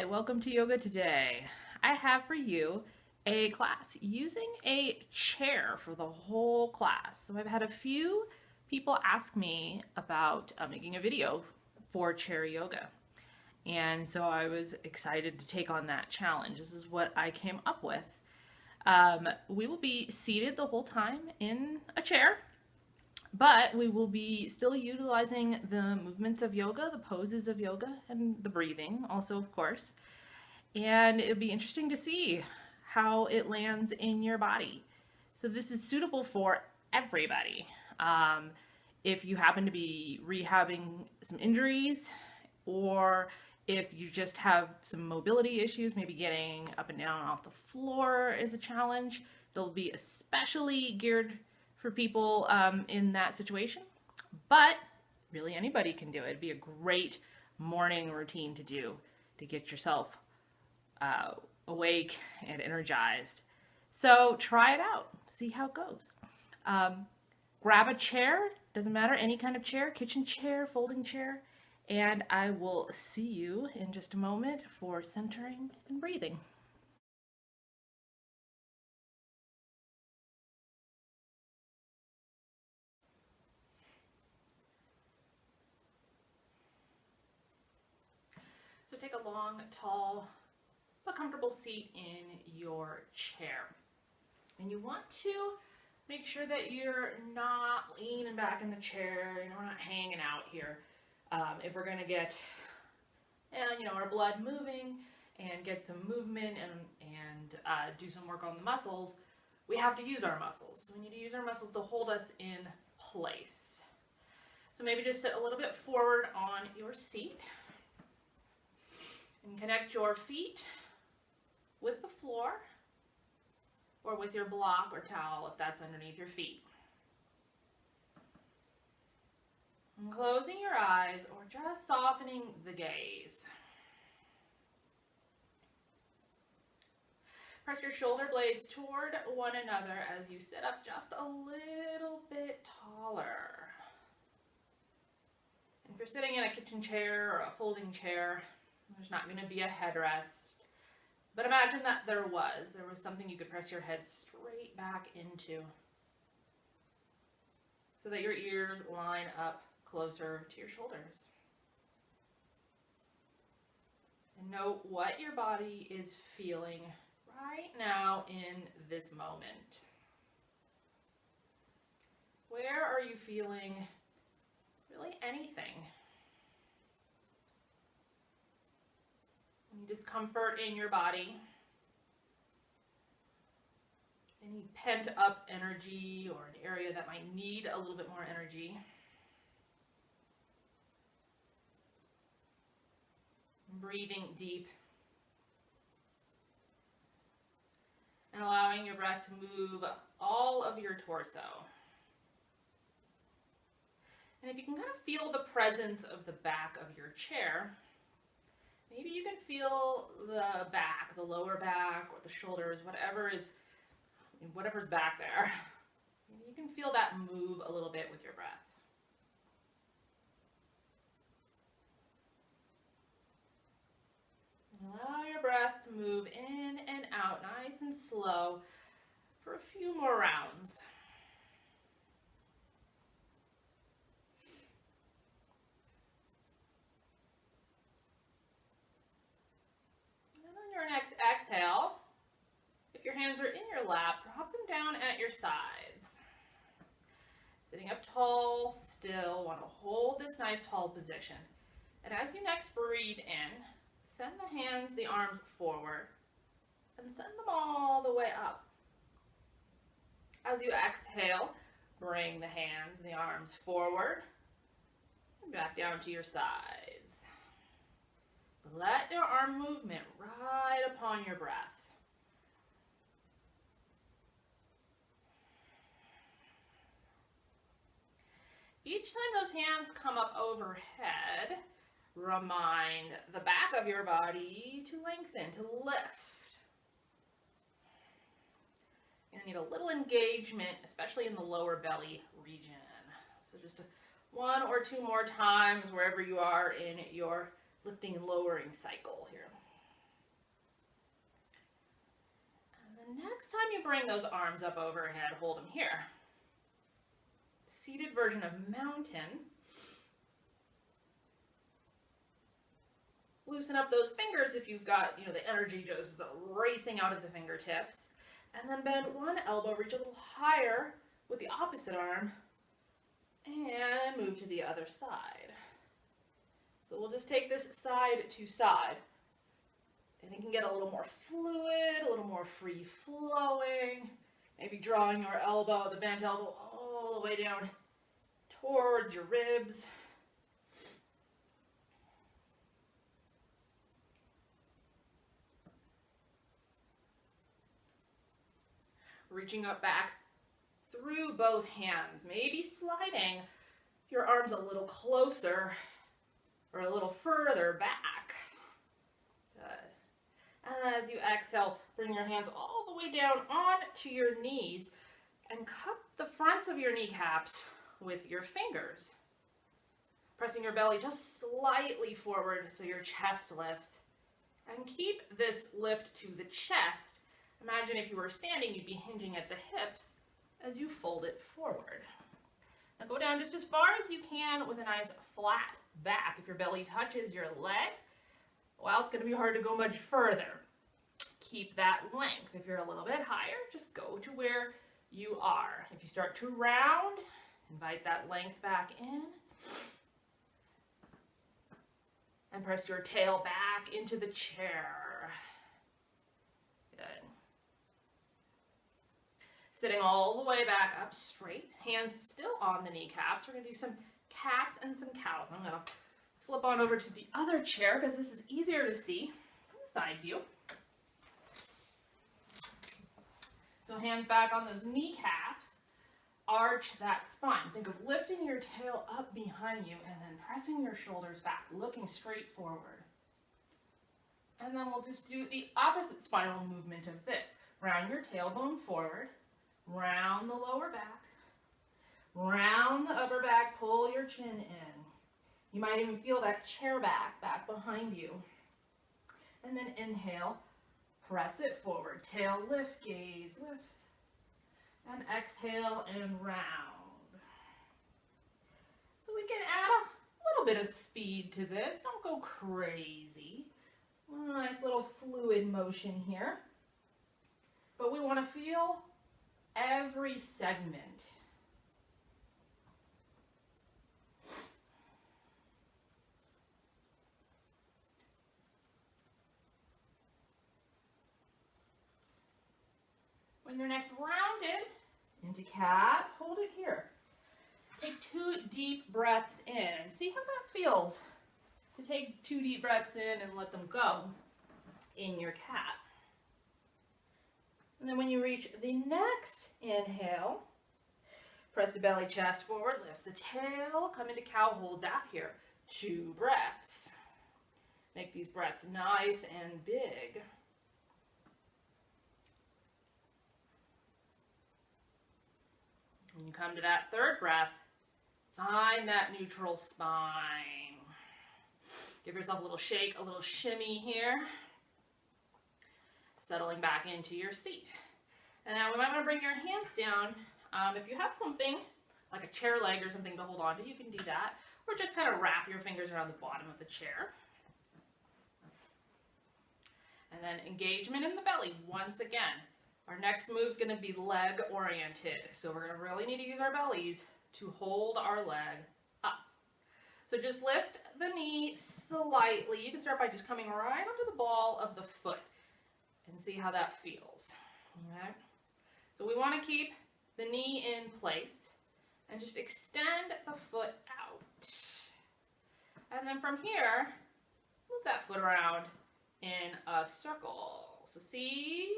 Hi, welcome to Yoga Today. I have for you a class using a chair for the whole class. So I've had a few people ask me about making a video for chair yoga. And so I was excited to take on that challenge. This is what I came up with. We will be seated the whole time in a chair, but we will be still utilizing the movements of yoga, the poses of yoga, and the breathing also, of course. And it'll be interesting to see how it lands in your body. So this is suitable for everybody. If you happen to be rehabbing some injuries, or if you just have some mobility issues, maybe getting up and down off the floor is a challenge, it'll be especially geared for people in that situation. But really anybody can do it. It'd be a great morning routine to do to get yourself awake and energized. So try it out, see how it goes. Grab a chair, doesn't matter, any kind of chair, kitchen chair, folding chair, and I will see you in just a moment for centering and breathing. So take a long, tall, but comfortable seat in your chair. And you want to make sure that you're not leaning back in the chair, we're not hanging out here. If we're gonna get our blood moving and get some movement and do some work on the muscles, we have to use our muscles. So we need to use our muscles to hold us in place. So maybe just sit a little bit forward on your seat and connect your feet with the floor or with your block or towel if that's underneath your feet. And closing your eyes or just softening the gaze. Press your shoulder blades toward one another as you sit up just a little bit taller. And if you're sitting in a kitchen chair or a folding chair, there's not going to be a headrest. But imagine that there was something you could press your head straight back into so that your ears line up closer to your shoulders. And note what your body is feeling right now in this moment. Where are you feeling really anything? Any discomfort in your body? Any pent up energy or an area that might need a little bit more energy? Breathing deep and allowing your breath to move all of your torso. And if you can kind of feel the presence of the back of your chair, maybe you can feel the back, the lower back or the shoulders, whatever's back there. You can feel that move a little bit with your breath. Allow your breath to move in and out nice and slow for a few more rounds. And on your next exhale, if your hands are in your lap, drop them down at your sides. Sitting up tall, still, want to hold this nice tall position. And as you next breathe in, send the hands, the arms forward, and send them all the way up. As you exhale, bring the hands, the arms forward, and back down to your sides. So let your arm movement ride upon your breath. Each time those hands come up overhead, remind the back of your body to lengthen, to lift. You're going to need a little engagement, especially in the lower belly region. So just one or two more times wherever you are in your lifting and lowering cycle here. next time you bring those arms up overhead, hold them here. Seated version of mountain. Loosen up those fingers if you've got, the energy just racing out of the fingertips. And then bend one elbow, reach a little higher with the opposite arm, and move to the other side. So we'll just take this side to side. And it can get a little more fluid, a little more free-flowing. Maybe drawing your elbow, the bent elbow, all the way down towards your ribs. Reaching up back through both hands, maybe sliding your arms a little closer or a little further back. Good. And as you exhale, bring your hands all the way down onto your knees and cup the fronts of your kneecaps with your fingers. Pressing your belly just slightly forward so your chest lifts. And keep this lift to the chest. Imagine if you were standing, you'd be hinging at the hips as you fold it forward. Now go down just as far as you can with a nice flat back. If your belly touches your legs, well, it's going to be hard to go much further. Keep that length. If you're a little bit higher, just go to where you are. If you start to round, invite that length back in. And press your tail back into the chair. Good. Sitting all the way back up straight, hands still on the kneecaps. We're going to do some cats and some cows. I'm going to flip on over to the other chair because this is easier to see from the side view. So hands back on those kneecaps. Arch that spine. Think of lifting your tail up behind you and then pressing your shoulders back, looking straight forward. And then we'll just do the opposite spinal movement of this. Round your tailbone forward, round the lower back, round the upper back, pull your chin in. You might even feel that chair back behind you. And then inhale, press it forward, tail lifts, gaze lifts. And exhale and round. So we can add a little bit of speed to this. Don't go crazy. A nice little fluid motion here. But we want to feel every segment. When you're next rounded into cat, hold it here. Take 2 deep breaths in. See how that feels to take 2 deep breaths in and let them go in your cat. And then when you reach the next inhale, press the belly, chest forward, lift the tail, come into cow, hold that here. 2 breaths. Make these breaths nice and big. When you come to that 3rd breath, find that neutral spine. Give yourself a little shake, a little shimmy here. Settling back into your seat. And now we might want to bring your hands down. If you have something like a chair leg or something to hold on to, you can do that. Or just kind of wrap your fingers around the bottom of the chair. And then engagement in the belly once again. Our next move is going to be leg oriented. So we're going to really need to use our bellies to hold our leg up. So just lift the knee slightly. You can start by just coming right onto the ball of the foot and see how that feels. Okay? So we want to keep the knee in place and just extend the foot out. And then from here, move that foot around in a circle. So see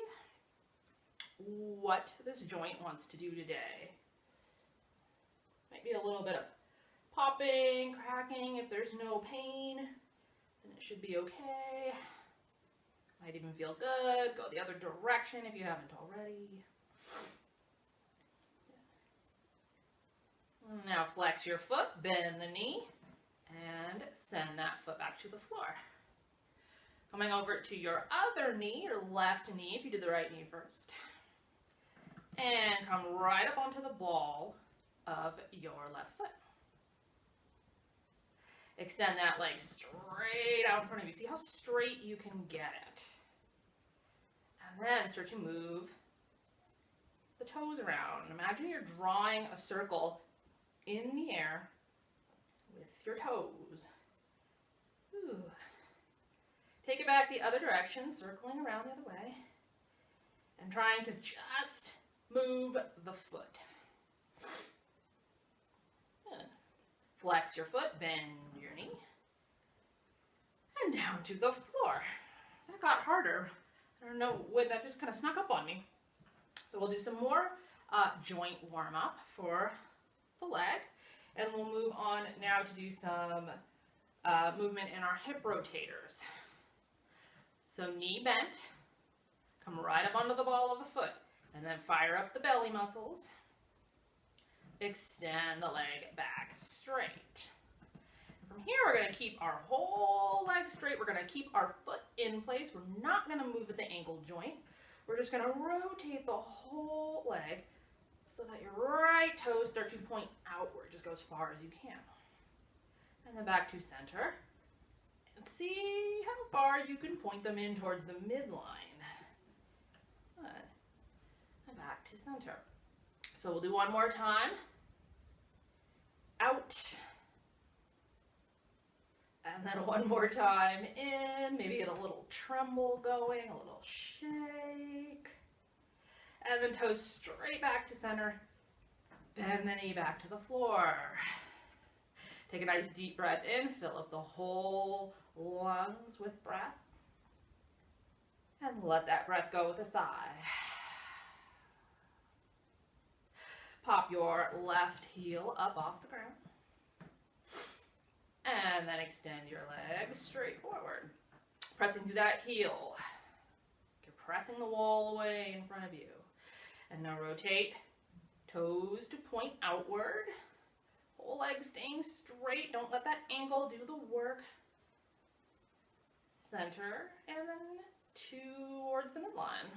what this joint wants to do today. Might be a little bit of popping, cracking. If there's no pain, then it should be okay. Might even feel good. Go the other direction if you haven't already. Now flex your foot, bend the knee, and send that foot back to the floor. Coming over to your other knee, your left knee, if you did the right knee first. And come right up onto the ball of your left foot. Extend that leg straight out in front of you. See how straight you can get it. And then start to move the toes around. Imagine you're drawing a circle in the air with your toes. Ooh. Take it back the other direction, circling around the other way, and trying to just move the foot. Good. Flex your foot, bend your knee, and down to the floor. That got harder. I don't know when that just kind of snuck up on me. So we'll do some more joint warm-up for the leg, and we'll move on now to do some movement in our hip rotators. So knee bent, come right up onto the ball of the foot, and then fire up the belly muscles. Extend the leg back straight. And from here, we're going to keep our whole leg straight. We're going to keep our foot in place. We're not going to move at the ankle joint. We're just going to rotate the whole leg so that your right toes start to point outward. Just go as far as you can. And then back to center. And see how far you can point them in towards the midline. Good. And back to center. So we'll do one more time. Out. And then one more time in. Maybe get a little tremble going, a little shake. And then toes straight back to center. Bend the knee back to the floor. Take a nice deep breath in. Fill up the whole lungs with breath. And let that breath go with a sigh. Pop your left heel up off the ground. And then extend your leg straight forward. Pressing through that heel. You're pressing the wall away in front of you. And now rotate toes to point outward. Whole leg staying straight. Don't let that ankle do the work. Center and then towards the midline.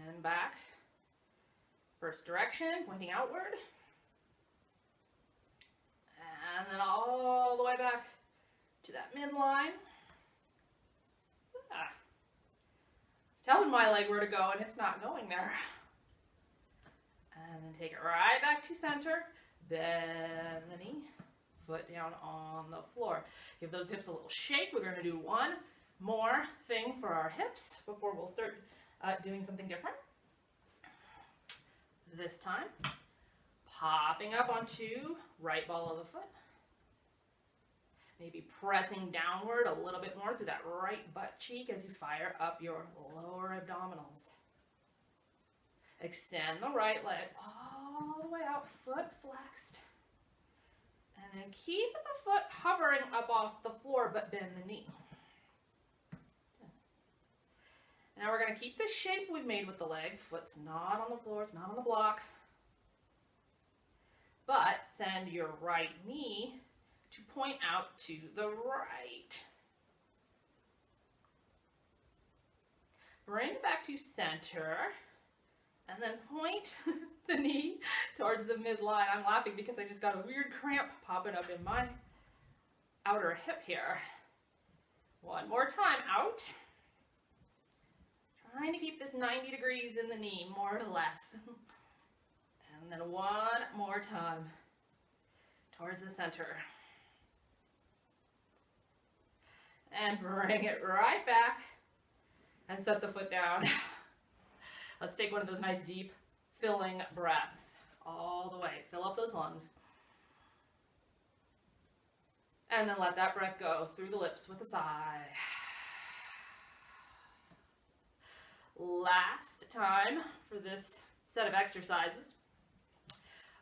And back. First direction, pointing outward. And then all the way back to that midline. I was telling my leg where to go and it's not going there. And then take it right back to center. Bend the knee. Foot down on the floor. Give those hips a little shake. We're going to do one more thing for our hips before we'll start doing something different. This time, popping up onto right ball of the foot. Maybe pressing downward a little bit more through that right butt cheek as you fire up your lower abdominals. Extend the right leg all the way out, foot flexed. And then keep the foot hovering up off the floor, but bend the knee. Now we're going to keep the shape we've made with the leg. Foot's not on the floor, it's not on the block. But send your right knee to point out to the right. Bring it back to center. And then point the knee towards the midline. I'm laughing because I just got a weird cramp popping up in my outer hip here. One more time, out. Trying to keep this 90 degrees in the knee, more or less. And then one more time towards the center. And bring it right back and set the foot down. Let's take one of those nice deep filling breaths all the way. Fill up those lungs. And then let that breath go through the lips with a sigh. Last time for this set of exercises.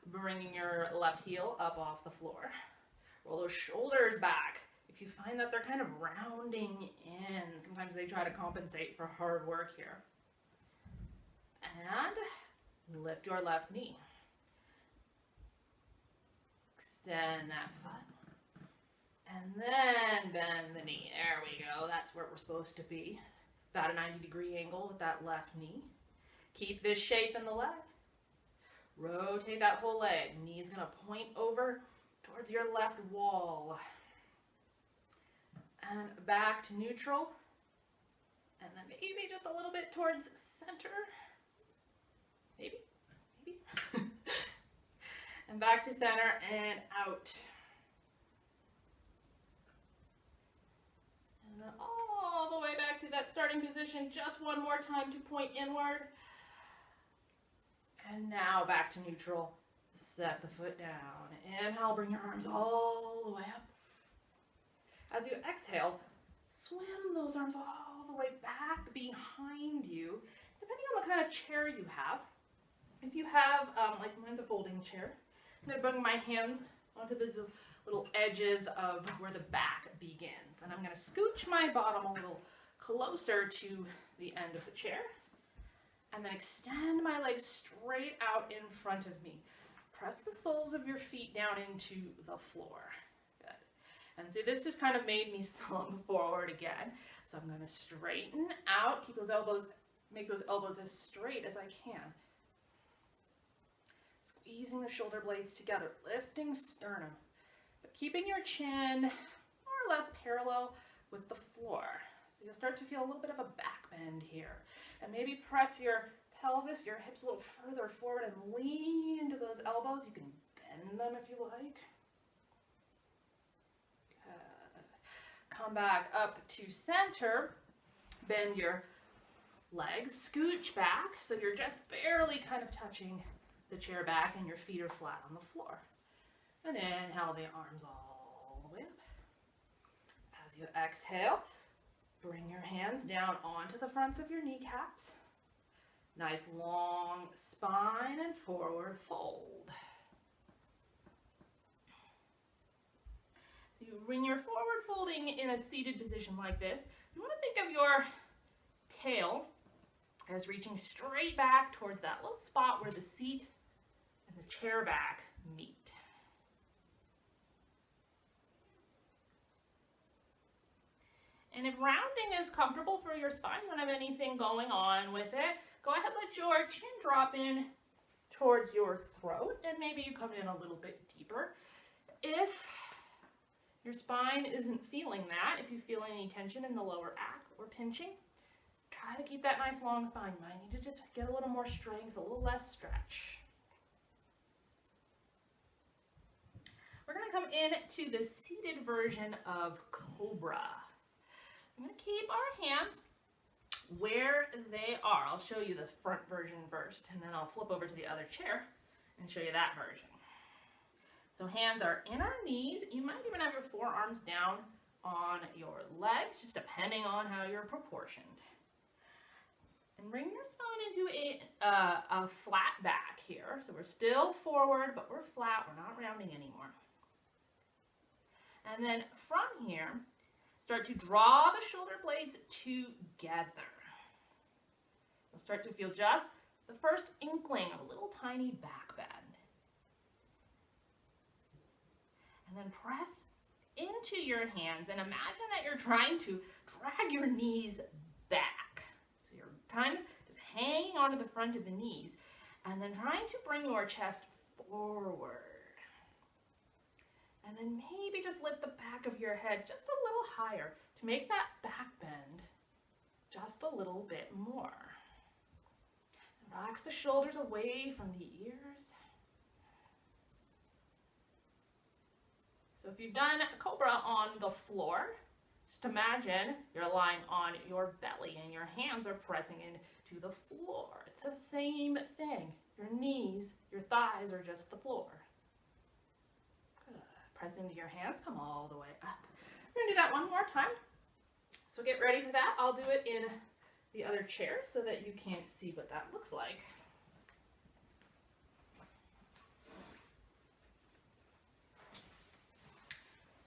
Bringing your left heel up off the floor. Roll those shoulders back. If you find that they're kind of rounding in, sometimes they try to compensate for hard work here. And lift your left knee. Extend that foot. And Then bend the knee. There we go. That's where we're supposed to be. About a 90-degree angle with that left knee. Keep this shape in the leg. Rotate that whole leg. Knee's going to point over towards your left wall. And back to neutral. And then maybe just a little bit towards center. Maybe. And back to center and out. And then all the way back to that starting position. Just one more time to point inward. And now back to neutral. Set the foot down. Inhale, bring your arms all the way up. As you exhale, swim those arms all the way back behind you, depending on the kind of chair you have. If you have, like mine's a folding chair, I'm going to bring my hands onto these little edges of where the back begins. And I'm going to scooch my bottom a little closer to the end of the chair. And then extend my legs straight out in front of me. Press the soles of your feet down into the floor. Good. And see, this just kind of made me slump forward again. So I'm going to straighten out, keep those elbows, make those elbows as straight as I can. Squeezing the shoulder blades together, lifting sternum, but keeping your chin more or less parallel with the floor. So you'll start to feel a little bit of a back bend here. And maybe press your pelvis, your hips a little further forward and lean into those elbows. You can bend them if you like. Come back up to center. Bend your legs, scooch back so you're just barely kind of touching the chair back and your feet are flat on the floor. And inhale the arms all the way up. As you exhale, bring your hands down onto the fronts of your kneecaps. Nice long spine and forward fold. So when you're forward folding in a seated position like this, you want to think of your tail as reaching straight back towards that little spot where the seat and the chair back meet. And if rounding is comfortable for your spine, you don't have anything going on with it, go ahead, let your chin drop in towards your throat, and maybe you come in a little bit deeper. If your spine isn't feeling that, if you feel any tension in the lower back or pinching, try to keep that nice long spine. You might need to just get a little more strength, a little less stretch. We're going to come into the seated version of Cobra. I'm going to keep our hands where they are. I'll show you the front version first, and then I'll flip over to the other chair and show you that version. So hands are in our knees. You might even have your forearms down on your legs, just depending on how you're proportioned. And bring your spine into a flat back here. So we're still forward, but we're flat. We're not rounding anymore. And then from here, start to draw the shoulder blades together. You'll start to feel just the first inkling of a little tiny back bend. And then press into your hands and imagine that you're trying to drag your knees back. So you're kind of just hanging onto the front of the knees and then trying to bring your chest forward. And then maybe just lift the back of your head just a little higher to make that back bend just a little bit more. Relax the shoulders away from the ears. So if you've done Cobra on the floor, just imagine you're lying on your belly and your hands are pressing into the floor. It's the same thing. Your knees, your thighs are just the floor. Press into your hands, come all the way up. We're gonna do that one more time. So get ready for that. I'll do it in the other chair so that you can't see what that looks like.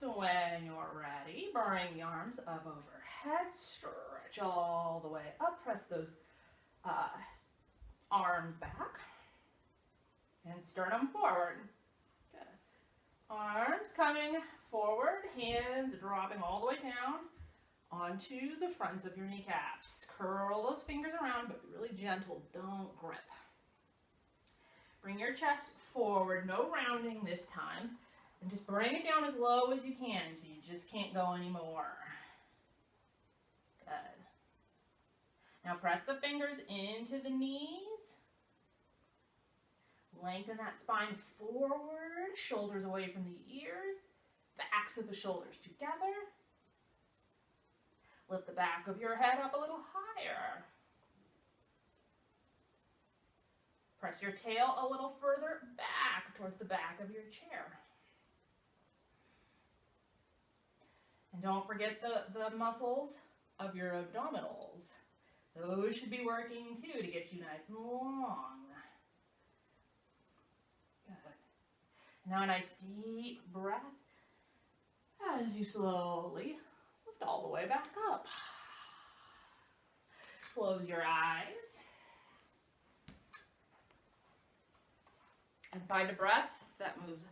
So when you're ready, bring the arms up overhead, stretch all the way up, press those arms back, and sternum forward. Good. Arms coming forward, hands dropping all the way down onto the fronts of your kneecaps. Curl those fingers around, but be really gentle, don't grip. Bring your chest forward, no rounding this time, and just bring it down as low as you can so you just can't go anymore. Good. Now press the fingers into the knees. Lengthen that spine forward, shoulders away from the ears, backs of the shoulders together. Lift the back of your head up a little higher. Press your tail a little further back towards the back of your chair. And don't forget the muscles of your abdominals. Those should be working too to get you nice and long. Good. Now a nice deep breath as you slowly lift all the way back up. Close your eyes. And find a breath that moves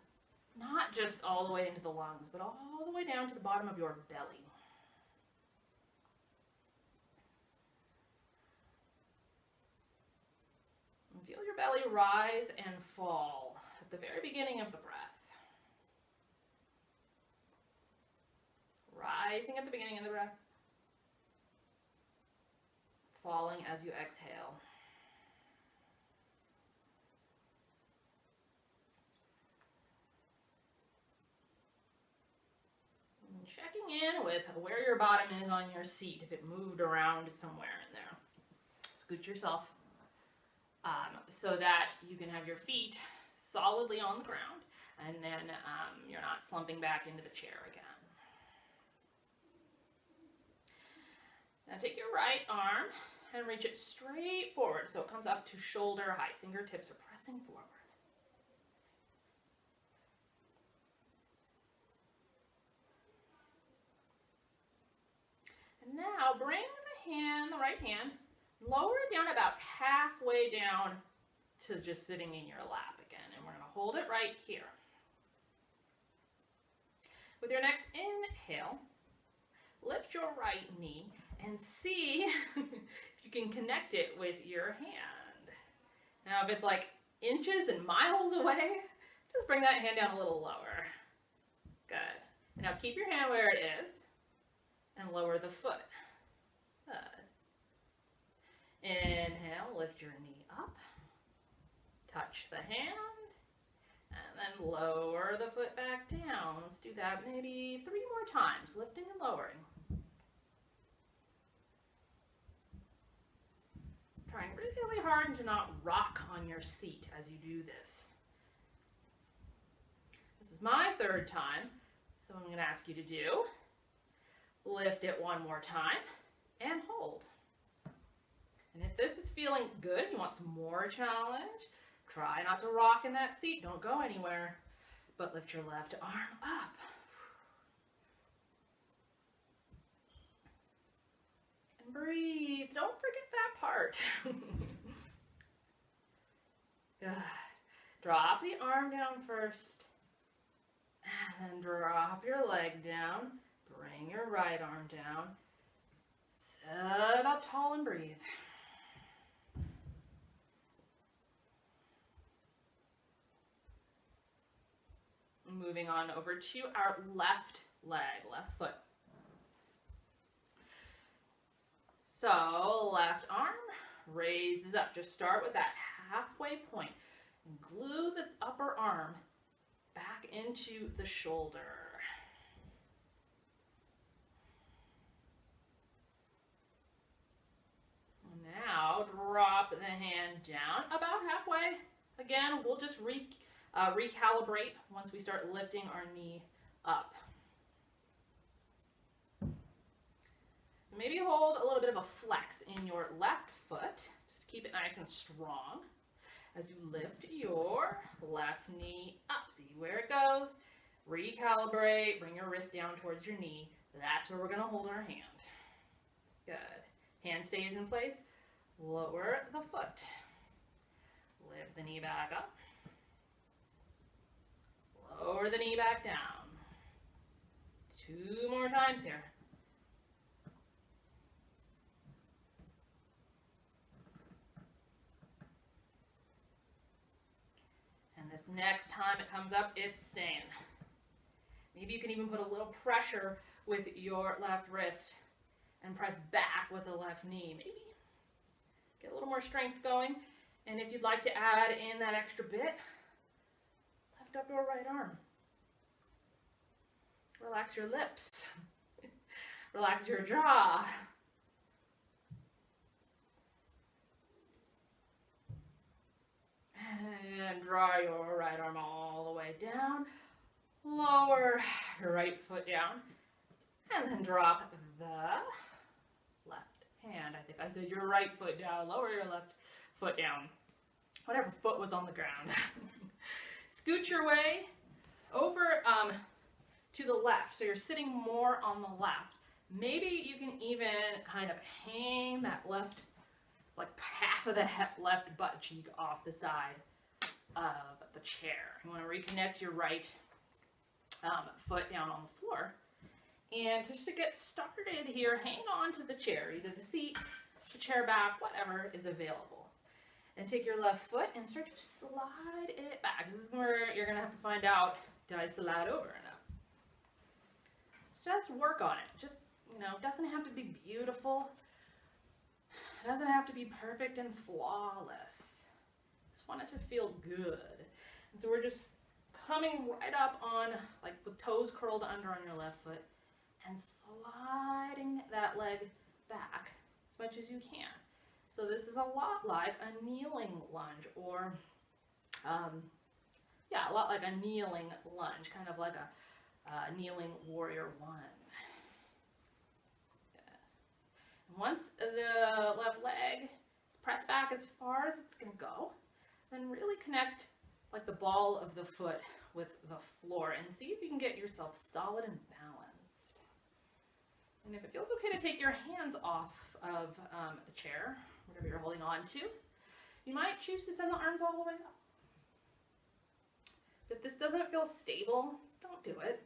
not just all the way into the lungs, but all the way down to the bottom of your belly. And feel your belly rise and fall at the very beginning of the breath. Rising at the beginning of the breath, falling as you exhale. And checking in with where your bottom is on your seat, if it moved around somewhere in there. Scoot yourself so that you can have your feet solidly on the ground, and then you're not slumping back into the chair again. Now take your right arm and reach it straight forward so it comes up to shoulder height. Fingertips are pressing forward. And now bring the right hand, lower it down about halfway down to just sitting in your lap again. And we're going to hold it right here. With your next inhale, lift your right knee and see if you can connect it with your hand. Now, if it's like inches and miles away, just bring that hand down a little lower. Good. And now keep your hand where it is and lower the foot. Good. Inhale, lift your knee up. Touch the hand. And then lower the foot back down. Let's do that maybe 3 more times, lifting and lowering. Trying really hard to not rock on your seat as you do this. This is my 3rd time, so I'm going to ask you to do. Lift it 1 more time and hold. And if this is feeling good, you want some more challenge, try not to rock in that seat. Don't go anywhere, but lift your left arm up. And breathe. Don't forget that part. Good. Drop the arm down first, and then drop your leg down. Bring your right arm down. Sit up tall and breathe. Moving on over to our left leg, left foot. So left arm raises up. Just start with that halfway point and glue the upper arm back into the shoulder. Now drop the hand down about halfway. Again, we'll just recalibrate once we start lifting our knee up. So maybe hold a little bit of a flex in your left foot, just to keep it nice and strong as you lift your left knee up. See where it goes. Recalibrate, bring your wrist down towards your knee. That's where we're going to hold our hand. Good. Hand stays in place. Lower the foot. Lift the knee back up. Lower the knee back down. 2 more times here. And this next time it comes up, it's staying. Maybe you can even put a little pressure with your left wrist and press back with the left knee. Maybe get a little more strength going. And if you'd like to add in that extra bit, lift up your right arm. Relax your lips. Relax your jaw. And draw your right arm all the way down. Lower your right foot down. And then drop the left hand. I think I said your right foot down. Lower your left foot down. Whatever foot was on the ground. Scoot your way over to the left. So you're sitting more on the left. Maybe you can even kind of hang that left, like half of the left butt cheek off the side of the chair. You want to reconnect your right foot down on the floor. And just to get started here, hang on to the chair, either the seat, the chair back, whatever is available. And take your left foot and start to slide it back. This is where you're going to have to find out, did I slide over enough? Just work on it. Just, you know, it doesn't have to be beautiful. It doesn't have to be perfect and flawless. Just want it to feel good. And so we're just coming right up on, like with toes curled under on your left foot, and sliding that leg back as much as you can. So this is a lot like a kneeling lunge, or yeah, a lot like a kneeling lunge, kind of like a kneeling warrior one. And once the left leg is pressed back as far as it's going to go, then really connect like the ball of the foot with the floor and see if you can get yourself solid and balanced. And if it feels okay to take your hands off of the chair, whatever you're holding on to, you might choose to send the arms all the way up. If this doesn't feel stable, don't do it.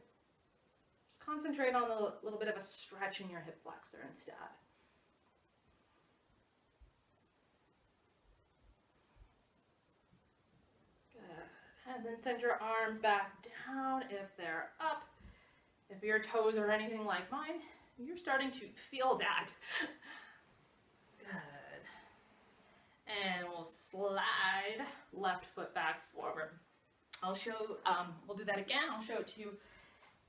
Just concentrate on a little bit of a stretch in your hip flexor instead. Good. And then send your arms back down if they're up. If your toes are anything like mine, you're starting to feel that. Good. And we'll slide left foot back forward. I'll show, we'll do that again. I'll show it to you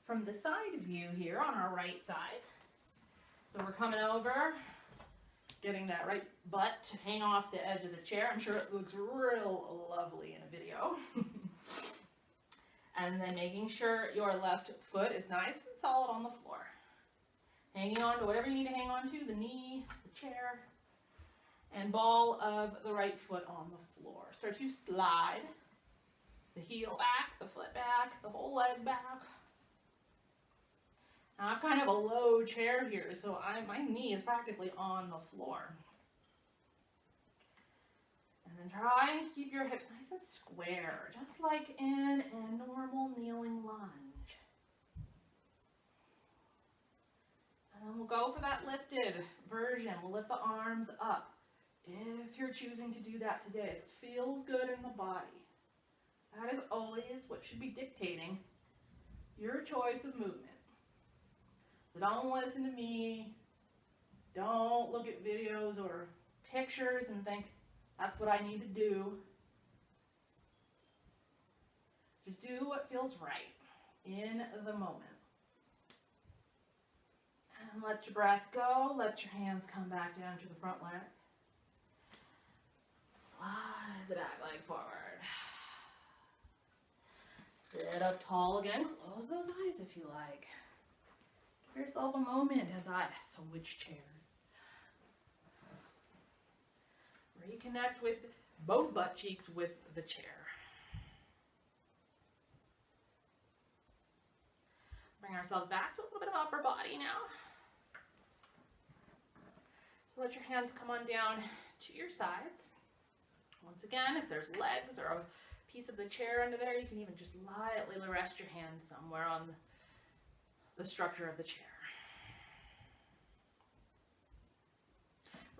from the side view here on our right side. So we're coming over, getting that right butt to hang off the edge of the chair. I'm sure it looks real lovely in a video. And then making sure your left foot is nice and solid on the floor. Hanging on to whatever you need to hang on to, the knee, the chair, and ball of the right foot on the floor. Start to slide the heel back, the foot back, the whole leg back. Now I'm kind of a low chair here, so my knee is practically on the floor. And then trying to keep your hips nice and square, just like in a normal kneeling lunge. And then we'll go for that lifted version. We'll lift the arms up if you're choosing to do that today. It feels good in the body. That is always what should be dictating your choice of movement. So don't listen to me. Don't look at videos or pictures and think, that's what I need to do. Just do what feels right in the moment. And let your breath go. Let your hands come back down to the front leg. Slide the back leg forward. Sit up tall again. Close those eyes if you like. Give yourself a moment as I switch chairs. Reconnect with both butt cheeks with the chair. Bring ourselves back to a little bit of upper body now. So let your hands come on down to your sides. Once again, if there's legs or a piece of the chair under there, you can even just lightly rest your hands somewhere on the structure of the chair.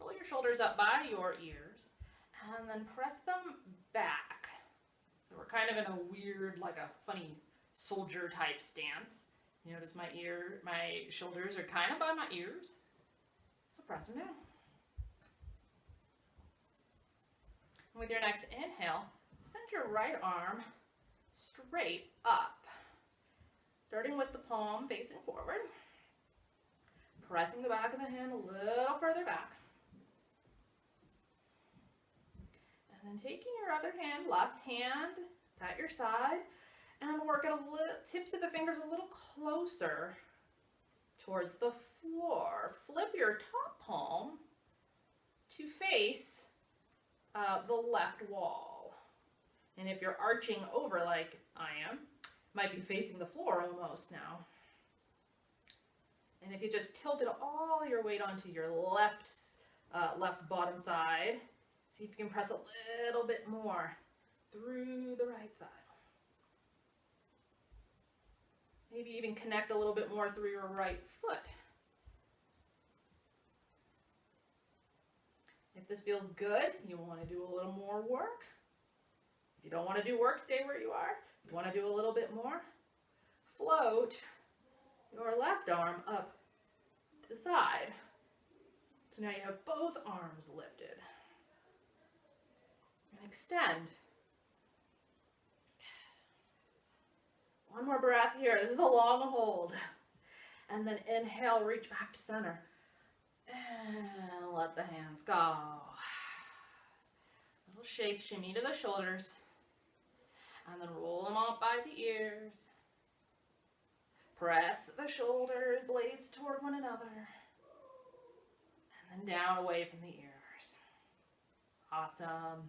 Roll your shoulders up by your ears and then press them back. So we're kind of in a weird, like a funny soldier type stance. You notice my shoulders are kind of by my ears. So press them down. And with your next inhale, send your right arm straight up. Starting with the palm facing forward. Pressing the back of the hand a little further back. And then taking your other hand, left hand at your side, and work it tips of the fingers a little closer towards the floor. Flip your top palm to face the left wall. And if you're arching over like I am, might be facing the floor almost now. And if you just tilted all your weight onto your left bottom side, see if you can press a little bit more through the right side. Maybe even connect a little bit more through your right foot. If this feels good, you want to do a little more work. If you don't want to do work, stay where you are. You want to do a little bit more? Float your left arm up to the side. So now you have both arms lifted. And extend. One more breath here. This is a long hold. And then inhale, reach back to center. And let the hands go. Little shake, shimmy to the shoulders. And then roll them up by the ears. Press the shoulder blades toward one another. And then down away from the ears. Awesome.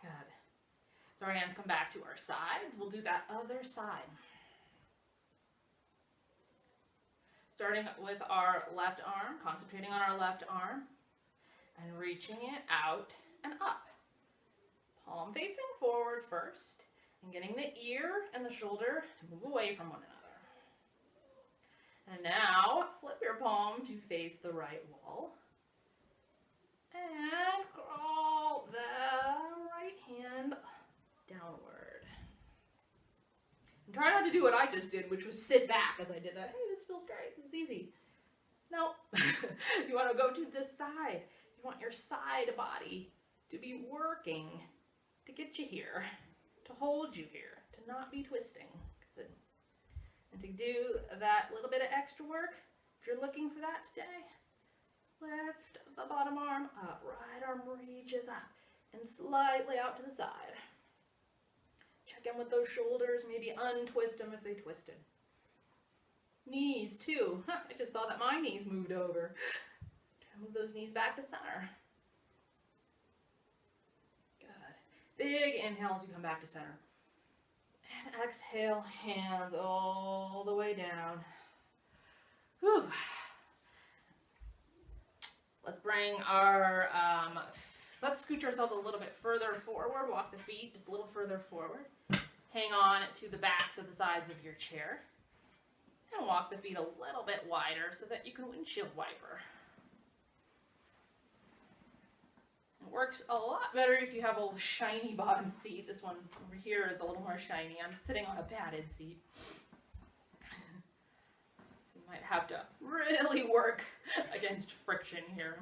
Good. So our hands come back to our sides. We'll do that other side. Starting with our left arm, concentrating on our left arm, and reaching it out and up. Palm facing forward first, and getting the ear and the shoulder to move away from one another. And now, flip your palm to face the right wall. And crawl the right hand downward. And try not to do what I just did, which was sit back as I did that. Hey, this feels great. This is easy. No. You want to go to this side. You want your side body to be working to get you here, to hold you here, to not be twisting. Good. And to do that little bit of extra work, if you're looking for that today, lift the bottom arm up, right arm reaches up and slightly out to the side. Check in with those shoulders, maybe untwist them if they twisted. Knees too. I just saw that my knees moved over. Move those knees back to center. Good. Big inhale as you come back to center. And exhale, hands all the way down. Whew. Let's bring our, let's scooch ourselves a little bit further forward. Walk the feet just a little further forward. Hang on to the backs of the sides of your chair. And walk the feet a little bit wider so that you can windshield wiper. It works a lot better if you have a shiny bottom seat. This one over here is a little more shiny. I'm sitting on a padded seat. So you might have to really work against friction here.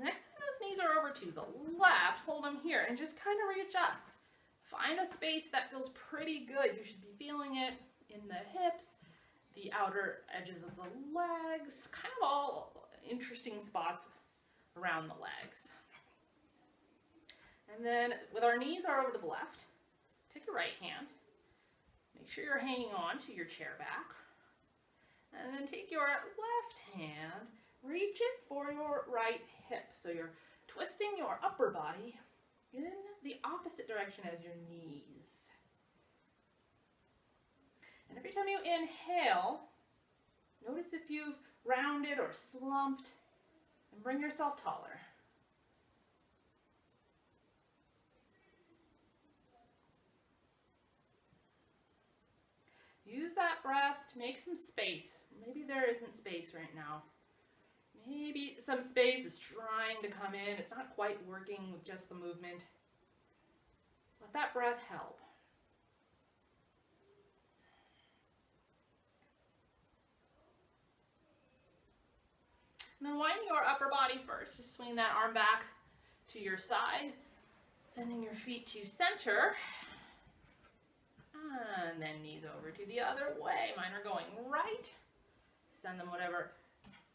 Next time those knees are over to the left, hold them here and just kind of readjust. Find a space that feels pretty good. You should be feeling it in the hips, the outer edges of the legs, kind of all interesting spots around the legs. And then with our knees are over to the left, take your right hand, make sure you're hanging on to your chair back, and then take your left hand, reach it for your right hip. So you're twisting your upper body in the opposite direction as your knees. And every time you inhale, notice if you've rounded or slumped, and bring yourself taller. that breath to make some space. Maybe there isn't space right now. Maybe some space is trying to come in. It's not quite working with just the movement. Let that breath help. And then wind your upper body first. Just swing that arm back to your side, sending your feet to center. And then knees over to the other way. Mine are going right. Send them whatever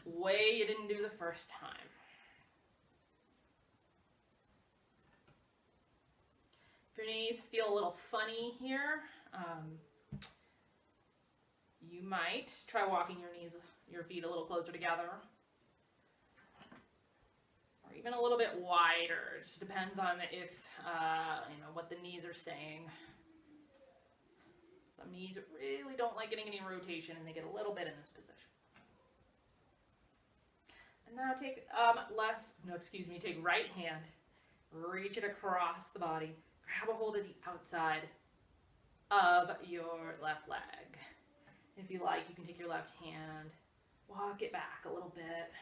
way you didn't do the first time. If your knees feel a little funny here, you might try walking your feet a little closer together. Or even a little bit wider. It just depends on if, what the knees are saying. Some knees really don't like getting any rotation and they get a little bit in this position. And now take take right hand, reach it across the body, grab a hold of the outside of your left leg. If you like, you can take your left hand, walk it back a little bit.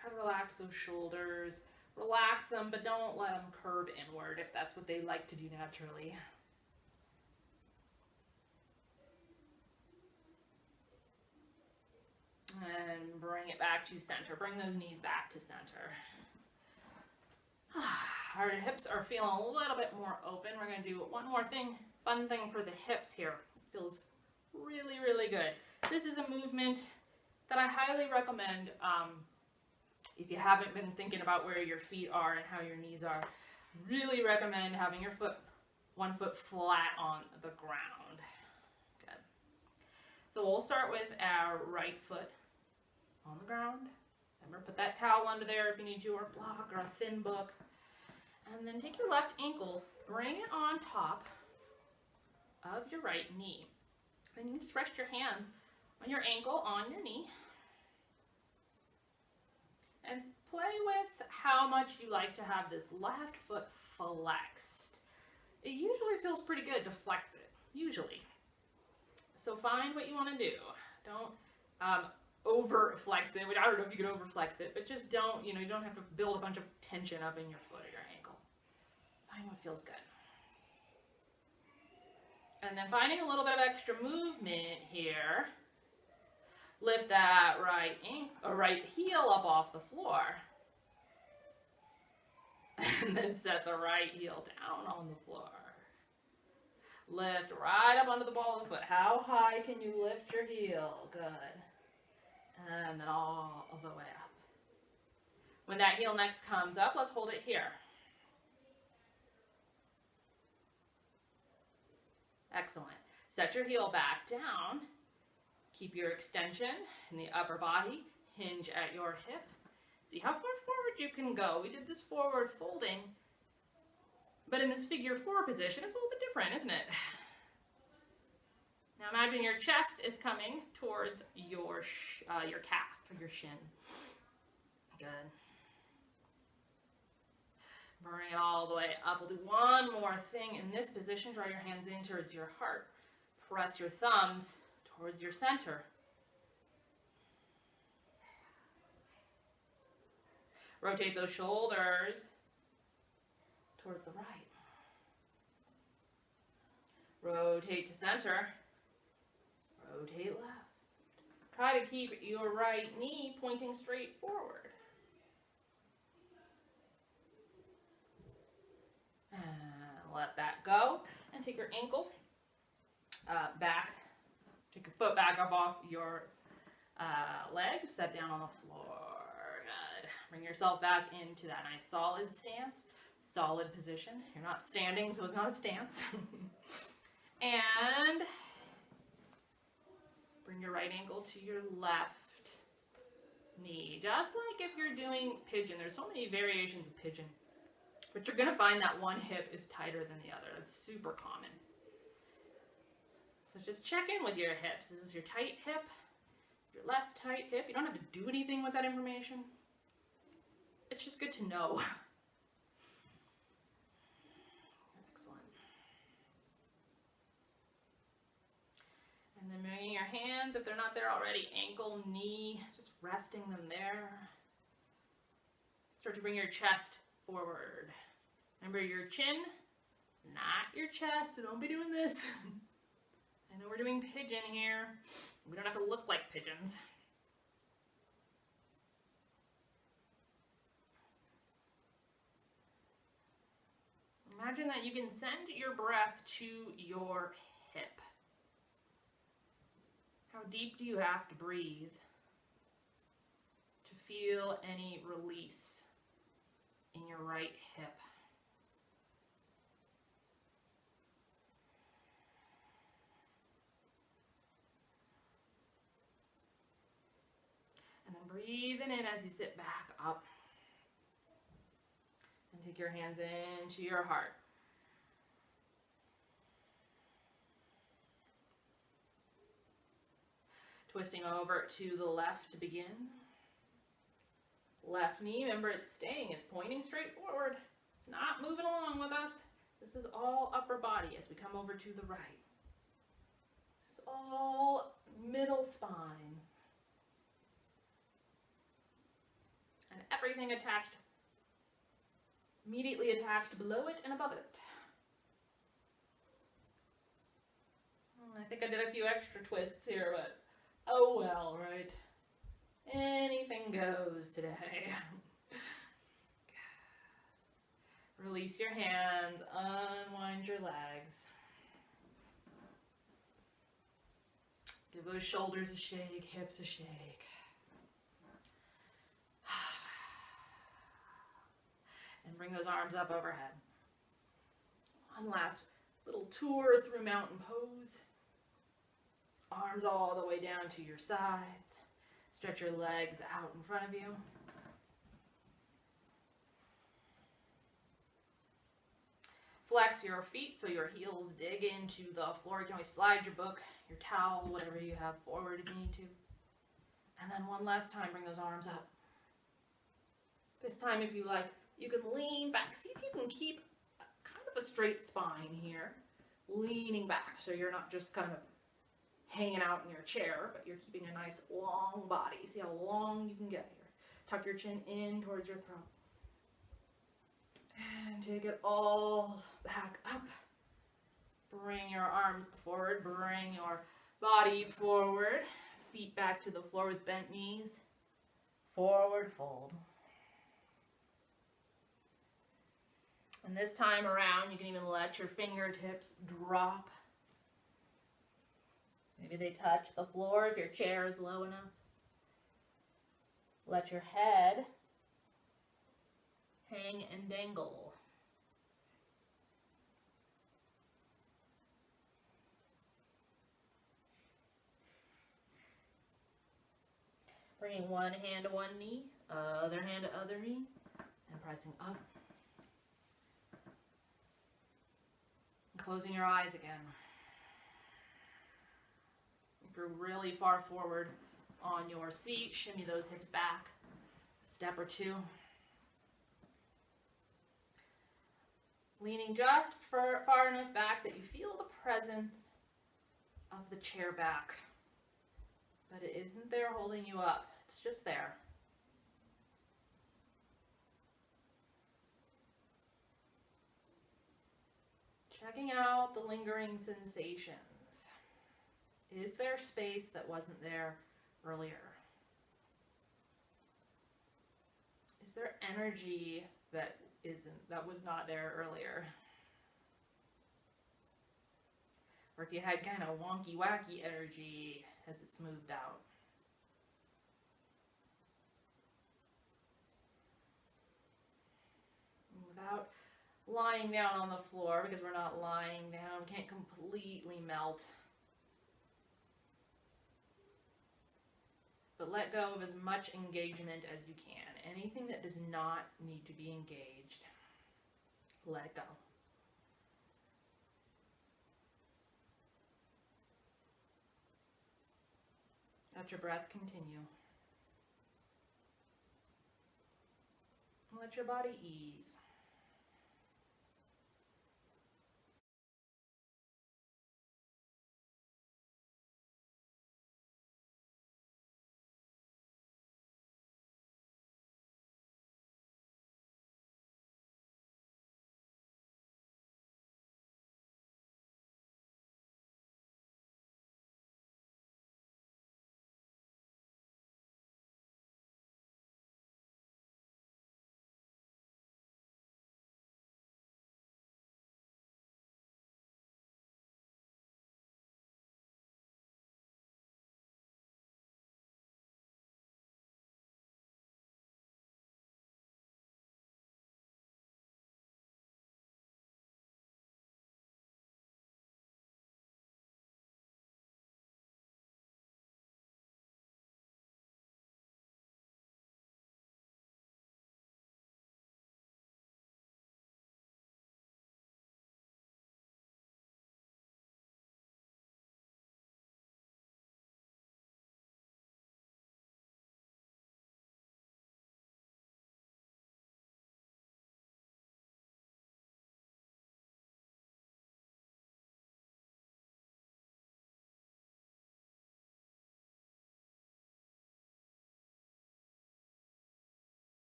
Try to relax those shoulders. Relax them, but don't let them curve inward if that's what they like to do naturally. And bring it back to center. Bring those knees back to center. Our hips are feeling a little bit more open. We're going to do one more thing, fun thing for the hips here. It feels really, really good. This is a movement that I highly recommend if you haven't been thinking about where your feet are and how your knees are. Really recommend having your one foot flat on the ground. Good. So we'll start with our right foot on the ground. Remember, put that towel under there if you need to, or a block or a thin book. And then take your left ankle, bring it on top of your right knee. Then you can just rest your hands on your ankle, on your knee. And play with how much you like to have this left foot flexed. It usually feels pretty good to flex it, usually. So find what you want to do. Don't over flex it. I don't know if you could over flex it, but just don't, you don't have to build a bunch of tension up in your foot or your ankle. Find what feels good. And then finding a little bit of extra movement here. Lift that right heel up off the floor. And then set the right heel down on the floor. Lift right up onto the ball of the foot. How high can you lift your heel? Good. And then all the way up. When that heel next comes up, let's hold it here. Excellent. Set your heel back down. Keep your extension in the upper body. Hinge at your hips. See how far forward you can go. We did this forward folding, but in this figure 4 position, it's a little bit different, isn't it? Now imagine your chest is coming towards your calf or your shin. Good. Bring it all the way up. We'll do one more thing in this position. Draw your hands in towards your heart. Press your thumbs towards your center. Rotate those shoulders towards the right. Rotate to center. Rotate left. Try to keep your right knee pointing straight forward. And let that go. And take your ankle back. Take your foot back up off your leg. Set down on the floor. Good. Bring yourself back into that nice solid stance. Solid position. You're not standing, so it's not a stance. And bring your right ankle to your left knee. Just like if you're doing pigeon. There's so many variations of pigeon. But you're going to find that one hip is tighter than the other. That's super common. So just check in with your hips. Is this your tight hip? Your less tight hip? You don't have to do anything with that information. it's just good to know. Excellent. And then bringing your hands, if they're not there already, ankle, knee, just resting them there. Start to bring your chest forward. Remember your chin, not your chest, so don't be doing this. I know we're doing pigeon here. We don't have to look like pigeons. Imagine that you can send your breath to your hip. How deep do you have to breathe to feel any release in your right hip? And then breathing in as you sit back up. And take your hands into your heart. Twisting over to the left to begin. Left knee, remember it's staying, it's pointing straight forward. It's not moving along with us. This is all upper body as we come over to the right. This is all middle spine. And everything attached, immediately attached below it and above it. I think I did a few extra twists here, but oh well, right? Anything goes today. Release your hands, unwind your legs. Give those shoulders a shake, hips a shake. And bring those arms up overhead. One last little tour through mountain pose. Arms all the way down to your sides. Stretch your legs out in front of you. Flex your feet so your heels dig into the floor. You can always slide your book, your towel, whatever you have forward if you need to. And then one last time, bring those arms up. This time, if you like, you can lean back. See if you can keep kind of a straight spine here. Leaning back so you're not just kind of hanging out in your chair, but you're keeping a nice long body. See how long you can get here. Tuck your chin in towards your throat. And take it all back up. Bring your arms forward. Bring your body forward. Feet back to the floor with bent knees. Forward fold. And this time around, you can even let your fingertips drop. Maybe they touch the floor if your chair is low enough. Let your head hang and dangle. Bringing one hand to one knee, other hand to other knee, and pressing up. And closing your eyes again. If you're really far forward on your seat, shimmy those hips back a step or two. Leaning just far enough back that you feel the presence of the chair back. But it isn't there holding you up. It's just there. Checking out the lingering sensations. Is there space that wasn't there earlier? Is there energy that was not there earlier? Or if you had kind of wonky wacky energy, has it smoothed out? Without lying down on the floor, because we're not lying down, we can't completely melt. But let go of as much engagement as you can. Anything that does not need to be engaged, let it go. Let your breath continue. Let your body ease.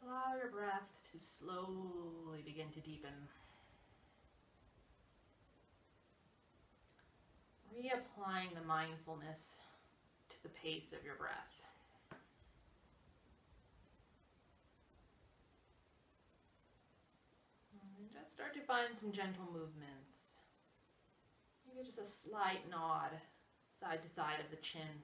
Allow your breath to slowly begin to deepen. Reapplying the mindfulness to the pace of your breath. And just start to find some gentle movements. Maybe just a slight nod side to side of the chin.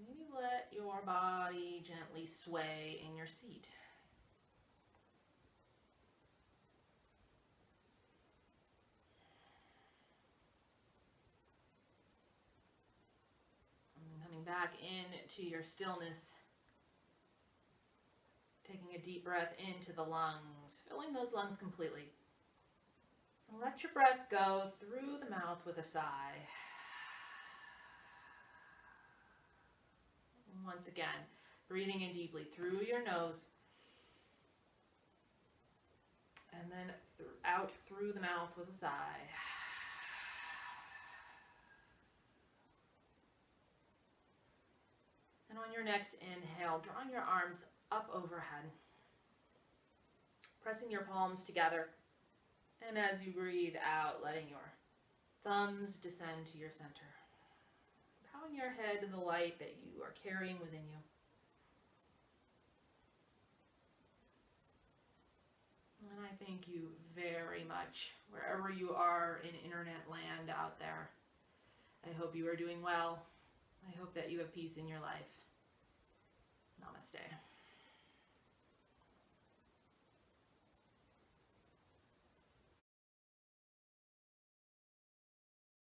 Maybe let your body gently sway in your seat. And coming back into your stillness, taking a deep breath into the lungs, filling those lungs completely. And let your breath go through the mouth with a sigh. And once again, breathing in deeply through your nose. And then out through the mouth with a sigh. And on your next inhale, drawing your arms up overhead, pressing your palms together. And as you breathe out, letting your thumbs descend to your center. Bowing your head to the light that you are carrying within you. And I thank you very much, wherever you are in internet land out there. I hope you are doing well. I hope that you have peace in your life. Namaste.